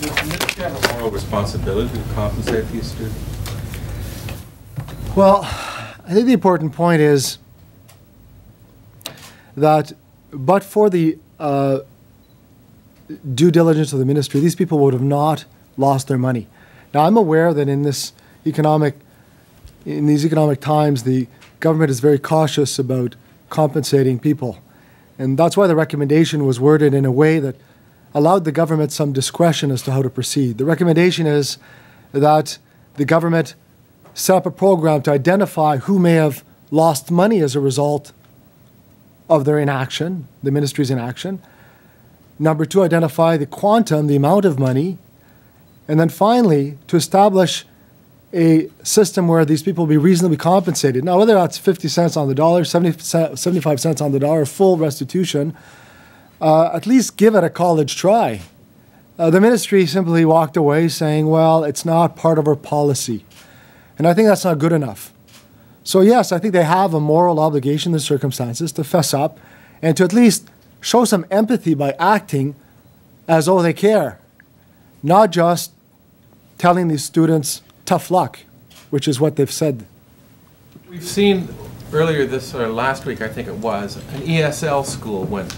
Does the ministry have a moral responsibility to compensate these students? Well, I think the important point is that but for the due diligence of the ministry, these people would have not lost their money. Now, I'm aware that in these economic times, the government is very cautious about compensating people. And that's why the recommendation was worded in a way that allowed the government some discretion as to how to proceed. The recommendation is that the government set up a program to identify who may have lost money as a result of their inaction, the ministry's inaction. Number two, identify the quantum, the amount of money. And then finally, to establish a system where these people will be reasonably compensated. Now, whether that's 50 cents on the dollar, 75 cents on the dollar, full restitution, at least give it a college try. The ministry simply walked away saying, well, it's not part of our policy. And I think that's not good enough. So yes, I think they have a moral obligation in the circumstances to fess up and to at least show some empathy by acting as though they care, not just telling these students tough luck, which is what they've said. We've seen earlier this, or last week I think it was, an ESL school went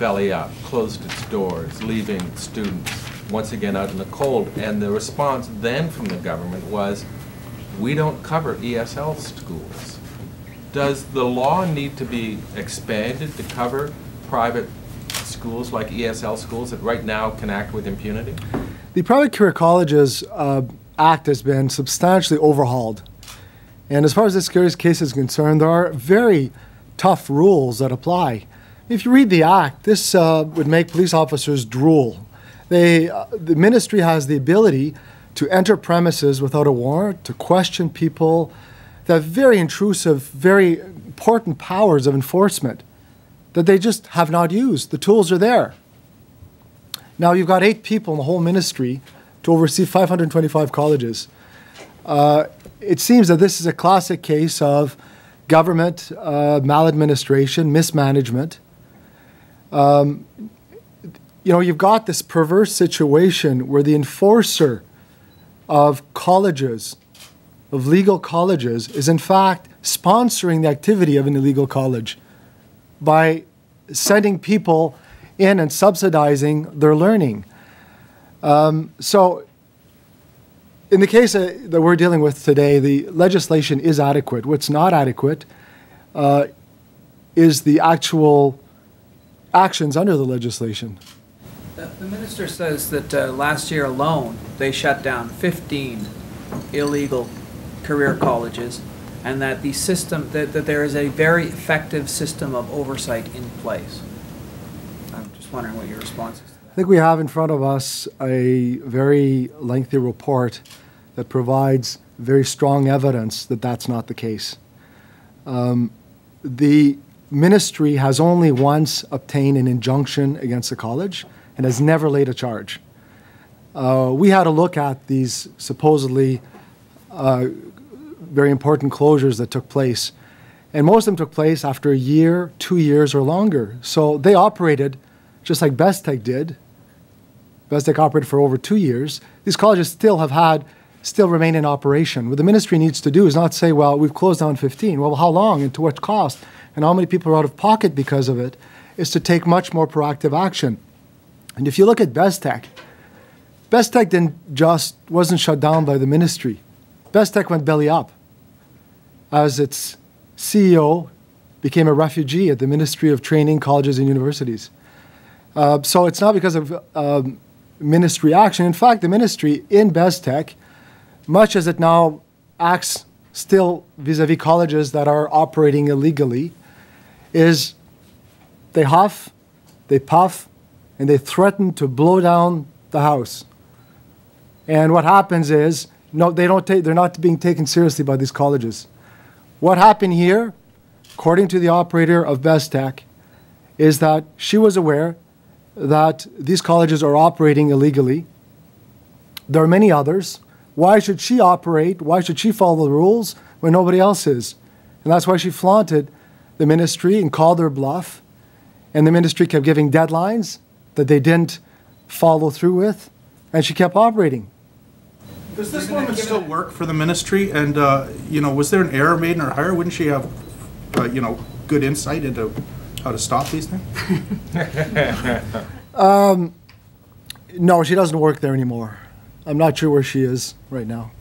belly up, closed its doors, leaving students once again out in the cold. And the response then from the government was, we don't cover ESL schools. Does the law need to be expanded to cover private schools like ESL schools that right now can act with impunity? The Private Career Colleges Act has been substantially overhauled. And as far as this case is concerned, there are very tough rules that apply. If you read the Act, this would make police officers drool. The ministry has the ability to enter premises without a warrant, to question people. They have very intrusive, very important powers of enforcement that they just have not used. The tools are there. Now, you've got 8 people in the whole ministry to oversee 525 colleges. It seems that this is a classic case of government maladministration, mismanagement. You've got this perverse situation where the enforcer of colleges, of legal colleges, is in fact sponsoring the activity of an illegal college by sending people in and subsidizing their learning. So in the case that we're dealing with today, the legislation is adequate. What's not adequate is the actual actions under the legislation. The minister says that last year alone, they shut down 15 illegal career colleges, and that the system, that there is a very effective system of oversight in place. I'm just wondering what your response is to that. I think we have in front of us a very lengthy report that provides very strong evidence that that's not the case. The ministry has only once obtained an injunction against the college and has never laid a charge. We had a look at these supposedly very important closures that took place, and most of them took place after a year, 2 years, or longer. So they operated just like Bestech did. Bestech operated for over 2 years. These colleges still remain in operation. What the ministry needs to do is not say, well, we've closed down 15. Well, how long and to what cost? And how many people are out of pocket because of it, is to take much more proactive action. And if you look at Bestech, wasn't shut down by the ministry. Bestech went belly up as its CEO became a refugee at the Ministry of Training, Colleges and Universities. So it's not because of ministry action. In fact, the ministry in Bestech, much as it now acts still vis-a-vis colleges that are operating illegally, is they huff, they puff, and they threaten to blow down the house. And what happens is, no, they're not being taken seriously by these colleges. What happened here, according to the operator of Bestech, is that she was aware that these colleges are operating illegally. There are many others. Why should she operate? Why should she follow the rules when nobody else is? And that's why she flaunted the ministry and called their bluff. And the ministry kept giving deadlines that they didn't follow through with. and she kept operating. Does this woman still work for the ministry? And, you know, was there an error made in her hire? Wouldn't she have, you know, good insight into how to stop these things? No, she doesn't work there anymore. I'm not sure where she is right now.